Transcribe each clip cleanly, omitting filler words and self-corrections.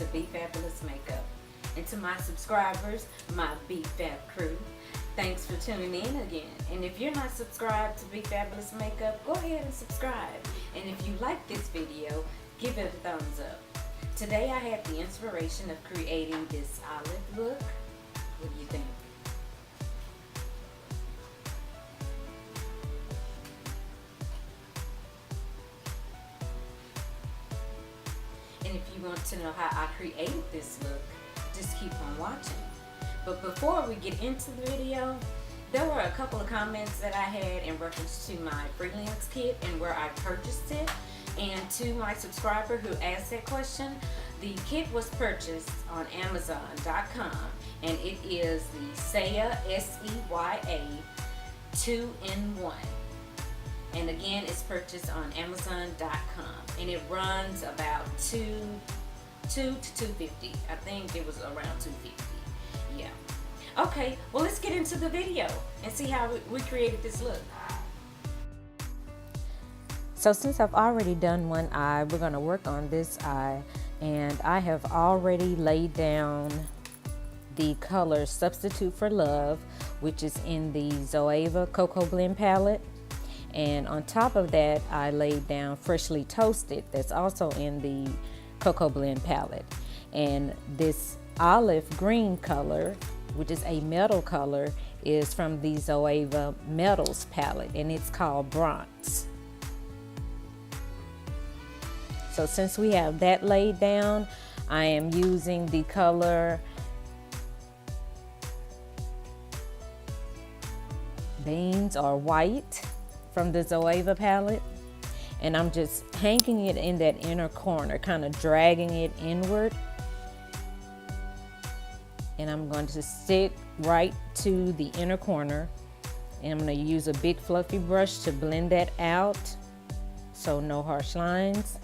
to BeFabulousMakeup. And to my subscribers, my BeFab crew, thanks for tuning in again. And if you're not subscribed to BeFabulousMakeup, go ahead and subscribe. And if you like this video, give it a thumbs up. Today I had the inspiration of creating this olive look. What do you think? And if you want to know how I created this look, just keep on watching. But before we get into the video, there were a couple of comments that I had in reference to my freelance kit and where I purchased it. And to my subscriber who asked that question, the kit was purchased on Amazon.com, and it is the Saya, S-E-Y-A 2-in-1. And again, it's purchased on Amazon.com, and it runs about $2 to $2.50. I think it was around $2.50. Yeah. Okay, well, let's get into the video and see how we created this look. So since I've already done one eye, we're going to work on this eye, and I have already laid down the color Substitute for Love, which is in the ZoEva Cocoa Blend palette. And on top of that, I laid down Freshly Toasted, that's also in the Cocoa Blend palette. And this olive green color, which is a metal color, is from the ZoEva Metals palette, and it's called Bronze. So since we have that laid down, I am using the color Beans or White from the ZoEva palette, and I'm just hanging it in that inner corner, kind of dragging it inward, and I'm going to stick right to the inner corner, and I'm going to use a big fluffy brush to blend that out so no harsh lines.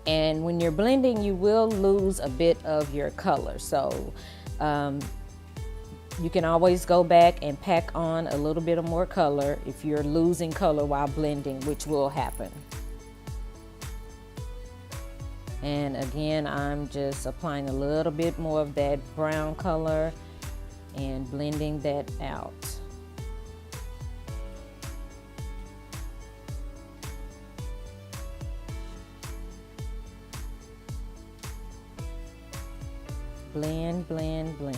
And when you're blending, you will lose a bit of your color, so you can always go back and pack on a little bit of more color if you're losing color while blending, which will happen. And again, I'm just applying a little bit more of that brown color and blending that out. Blend, blend, blend.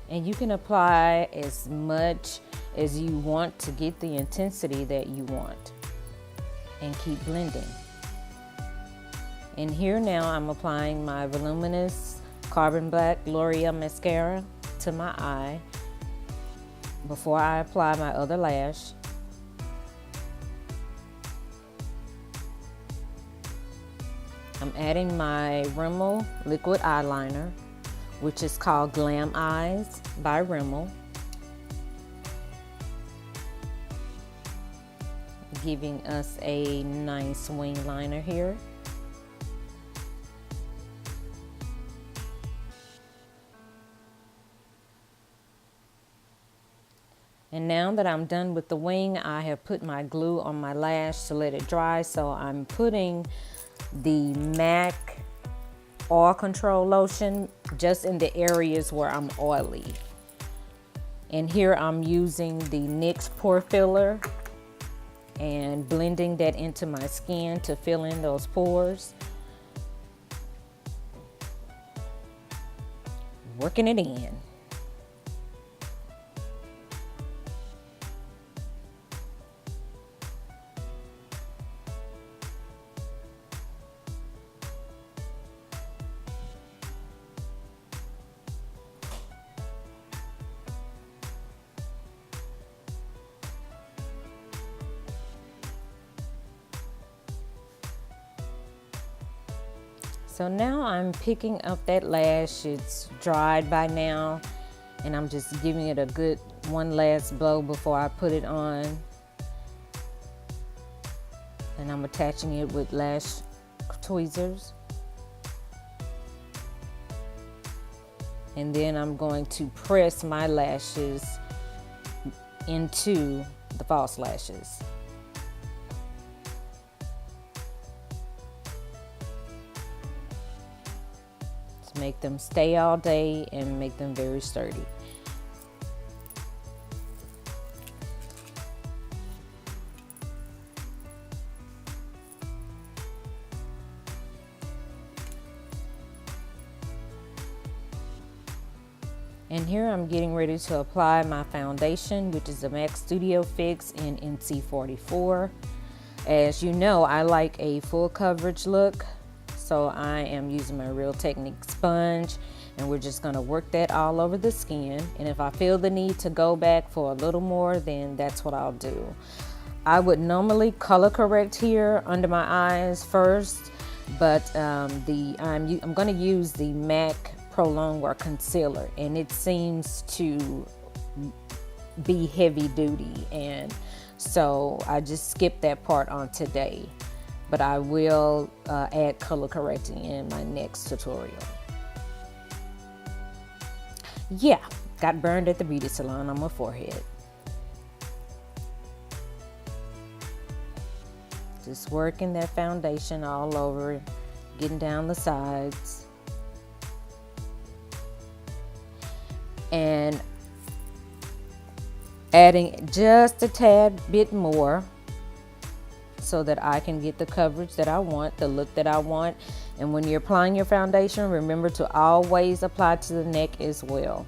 And you can apply as much as you want to get the intensity that you want, and keep blending. And here now I'm applying my voluminous Carbon Black L'Oreal mascara to my eye before I apply my other lash. I'm adding my Rimmel liquid eyeliner, which is called Glam Eyes by Rimmel, giving us a nice wing liner here. And now that I'm done with the wing, I have put my glue on my lash to let it dry, so I'm putting the MAC oil control lotion just in the areas where I'm oily. And here I'm using the NYX pore filler and blending that into my skin to fill in those pores. Working it in. So now I'm picking up that lash. It's dried by now, and I'm just giving it a good one last blow before I put it on. And I'm attaching it with lash tweezers. And then I'm going to press my lashes into the false lashes. To make them stay all day and make them very sturdy. And here I'm getting ready to apply my foundation, which is the MAC Studio Fix in NC44. As you know, I like a full coverage look, so I am using my Real Technique sponge, and we're just gonna work that all over the skin. And if I feel the need to go back for a little more, then that's what I'll do. I would normally color correct here under my eyes first, but I'm gonna use the MAC Pro Longwear concealer, and it seems to be heavy duty, and so I just skipped that part on today, but I will add color correcting in my next tutorial. Yeah, got burned at the beauty salon on my forehead. Just working that foundation all over, getting down the sides. And adding just a tad bit more so that I can get the coverage that I want, the look that I want. And when you're applying your foundation, remember to always apply to the neck as well.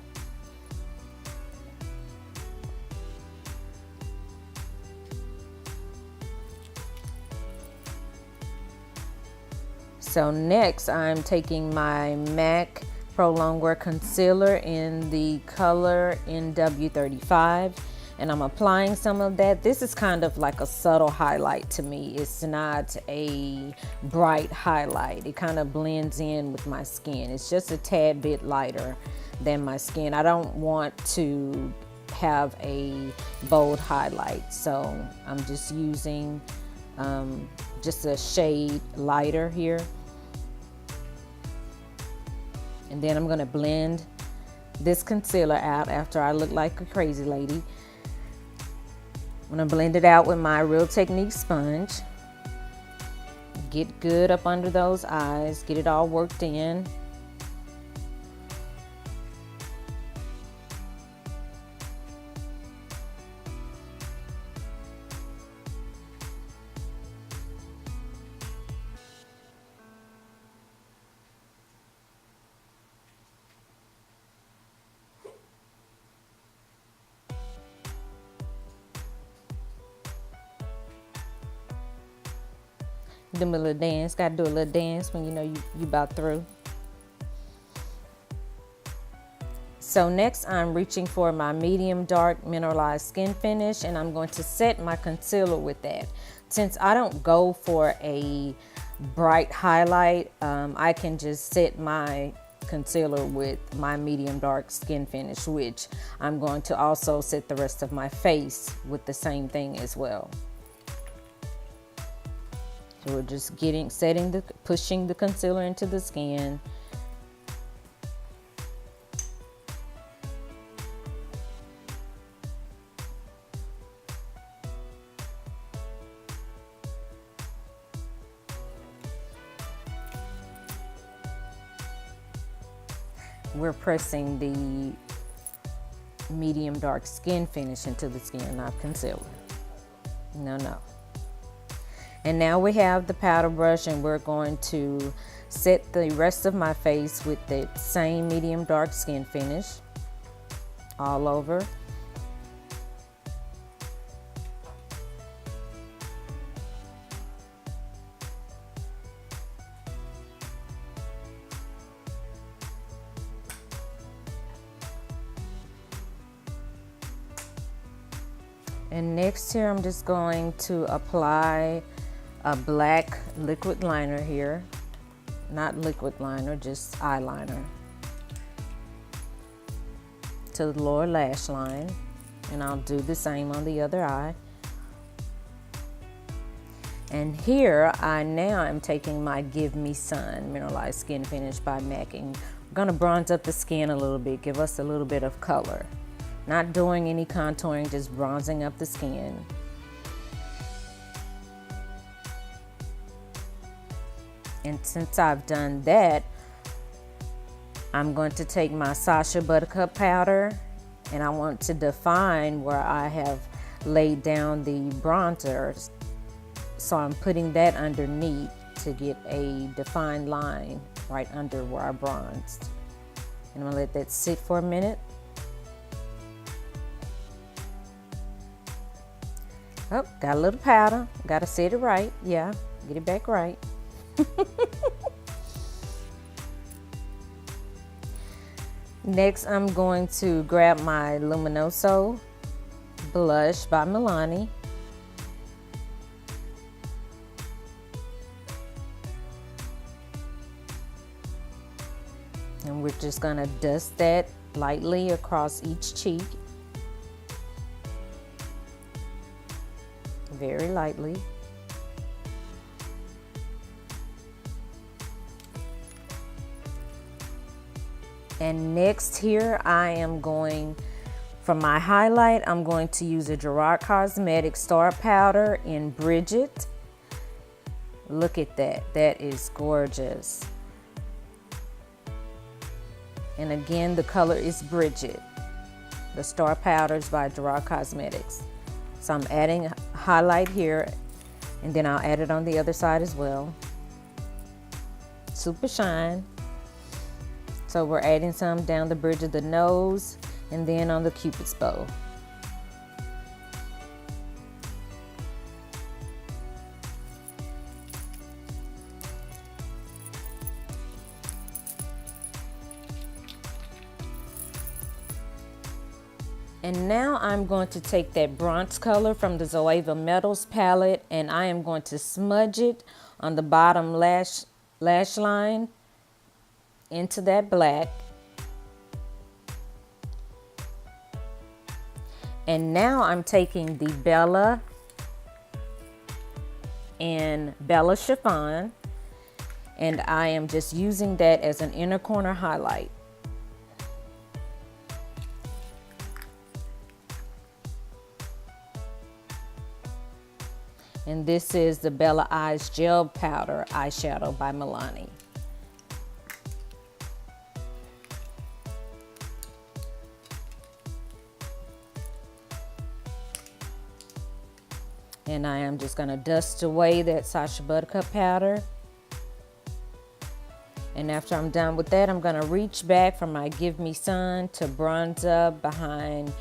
So next I'm taking my MAC Pro Longwear concealer in the color NW35, and I'm applying some of that. This is kind of like a subtle highlight to me. It's not a bright highlight. It kind of blends in with my skin. It's just a tad bit lighter than my skin. I don't want to have a bold highlight, so I'm just using just a shade lighter here. And then I'm gonna blend this concealer out after I look like a crazy lady. I'm gonna blend it out with my Real Technique sponge. Get good up under those eyes, get it all worked in. Do a little dance. Gotta do a little dance when you know you about through. So next I'm reaching for my medium dark mineralized skin finish, and I'm going to set my concealer with that. Since I don't go for a bright highlight, I can just set my concealer with my medium dark skin finish, which I'm going to also set the rest of my face with the same thing as well. So we're just pushing the concealer into the skin. We're pressing the medium dark skin finish into the skin, not concealer. No. And now we have the powder brush, and we're going to set the rest of my face with the same medium dark skin finish all over. And next here, I'm just going to apply a black liquid liner here. Not liquid liner, just eyeliner to the lower lash line. And I'll do the same on the other eye. And here I now am taking my Give Me Sun Mineralized Skin Finish by MAC, and gonna bronze up the skin a little bit, give us a little bit of color. Not doing any contouring, just bronzing up the skin. And since I've done that, I'm going to take my Sacha Buttercup powder, and I want to define where I have laid down the bronzers. So I'm putting that underneath to get a defined line right under where I bronzed. And I'm gonna let that sit for a minute. Oh, got a little powder. Gotta set it right. Yeah, get it back right. Next, I'm going to grab my Luminoso blush by Milani. And we're just gonna dust that lightly across each cheek. Very lightly. And next here, I am going, for my highlight, I'm going to use a Lorac Cosmetics Star Powder in Bridget. Look at that, that is gorgeous. And again, the color is Bridget. The Star Powders by Lorac Cosmetics. So I'm adding highlight here, and then I'll add it on the other side as well. Super shine. So we're adding some down the bridge of the nose and then on the Cupid's bow. And now I'm going to take that bronze color from the ZoEva Metals palette, and I am going to smudge it on the bottom lash line into that black. And now I'm taking the Bella and Bella Chiffon, and I am just using that as an inner corner highlight. And this is the Bella Eyes Gel Powder Eyeshadow by Milani. And I am just going to dust away that Sacha Buttercup powder. And after I'm done with that, I'm going to reach back from my Give Me Sun to bronze up behind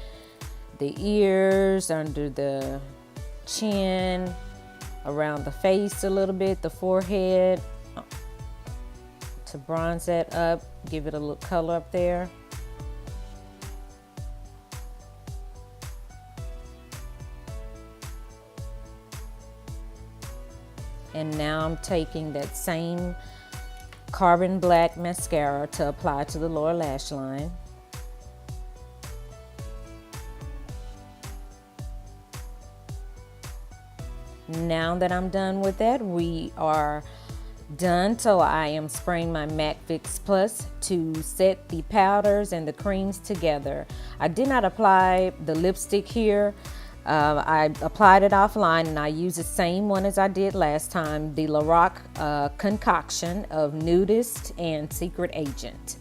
the ears, under the chin, around the face a little bit, the forehead, to bronze that up, give it a little color up there. And now I'm taking that same Carbon Black mascara to apply to the lower lash line. Now that I'm done with that, we are done. So I am spraying my MAC Fix Plus to set the powders and the creams together. I did not apply the lipstick here. I applied it offline, and I used the same one as I did last time, the Lorac concoction of Nudist and Secret Agent.